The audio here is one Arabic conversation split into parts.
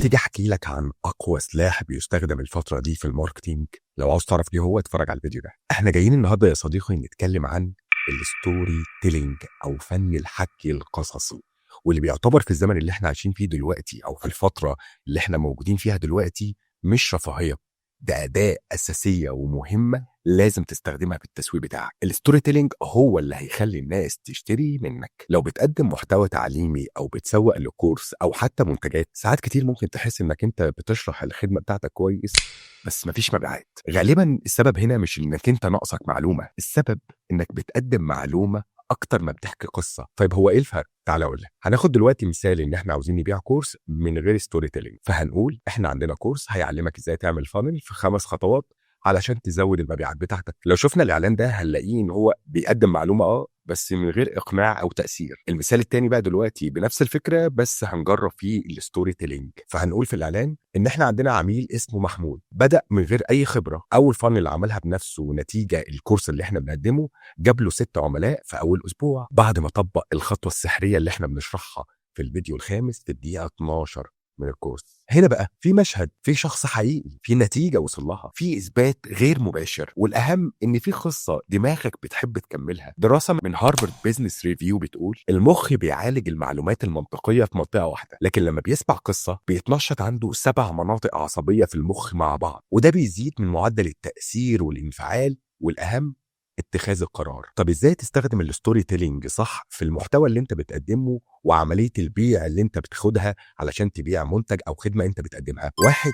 تيجي احكي لك عن اقوى سلاح بيستخدم الفتره دي في الماركتينج. لو عاوز تعرف ايه هو اتفرج على الفيديو ده. احنا جايين النهارده يا صديقي نتكلم عن الستوري تيلينج او فن الحكي القصصي، واللي بيعتبر في الزمن اللي احنا عايشين فيه دلوقتي او في الفتره اللي احنا موجودين فيها دلوقتي مش رفاهيه، ده اداه اساسيه ومهمه لازم تستخدمها في التسويق بتاعك. الستوري تيلينج هو اللي هيخلي الناس تشتري منك. لو بتقدم محتوى تعليمي او بتسوق لكورس او حتى منتجات، ساعات كتير ممكن تحس انك انت بتشرح الخدمه بتاعتك كويس بس مفيش مبيعات. غالبا السبب هنا مش انك انت ناقصك معلومه، السبب انك بتقدم معلومه اكتر ما بتحكي قصه. طيب هو ايه الفرق؟ تعال اقول لك. هناخد دلوقتي مثال ان احنا عاوزين نبيع كورس من غير ستوري تيلينج، فهنقول احنا عندنا كورس هيعلمك ازاي تعمل فانل في 5 خطوات علشان تزود المبيعات بتاعتك. لو شفنا الاعلان ده هنلاقيه ان هو بيقدم معلومه بس من غير اقناع او تاثير. المثال التاني بقى دلوقتي بنفس الفكره بس هنجرب فيه الستوري تيلينج. فهنقول في الاعلان ان احنا عندنا عميل اسمه محمود، بدا من غير اي خبره. اول فانل اللي عملها بنفسه نتيجه الكورس اللي احنا بنقدمه، جاب له 6 عملاء في اول اسبوع بعد ما طبق الخطوه السحريه اللي احنا بنشرحها في الفيديو الخامس في الدقيقه 12 من الكورس. هنا بقى في مشهد، في شخص حقيقي، في نتيجه وصل لها، في اثبات غير مباشر، والاهم ان في قصه دماغك بتحب تكملها. دراسه من هارفارد بيزنس ريفيو بتقول المخ بيعالج المعلومات المنطقيه في منطقه واحده، لكن لما بيسمع قصه بيتنشط عنده 7 مناطق عصبيه في المخ مع بعض، وده بيزيد من معدل التاثير والانفعال، والاهم اتخاذ القرار. طب ازاي تستخدم الستوري تيلينج صح في المحتوى اللي انت بتقدمه وعمليه البيع اللي انت بتاخدها علشان تبيع منتج او خدمه انت بتقدمها؟ واحد،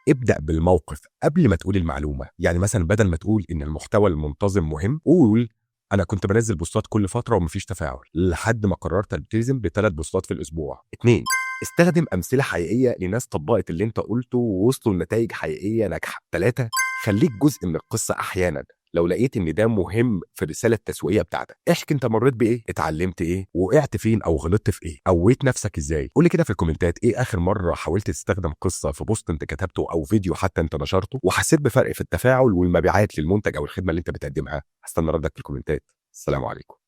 ابدأ بالموقف قبل ما تقول المعلومه. يعني مثلا بدل ما تقول ان المحتوى المنتظم مهم، قول انا كنت بنزل بوستات كل فتره ومفيش تفاعل لحد ما قررت التزم ب3 بوستات في الاسبوع. 2، استخدم امثله حقيقيه لناس طبقت اللي انت قلته ووصلوا لنتائج حقيقيه ناجحه. 3، خليك جزء من القصه احيانا. لو لقيت ان ده مهم في الرساله التسويقيه بتاعتك، احكي انت مريت بايه، اتعلمت ايه، وقعت فين او غلطت في ايه، قويت نفسك ازاي. قول لي كده في الكومنتات ايه اخر مره حاولت تستخدم قصه في بوست انت كتبته او فيديو حتى انت نشرته وحسيت بفرق في التفاعل والمبيعات للمنتج او الخدمه اللي انت بتقدمها. هستنى ردك في الكومنتات. السلام عليكم.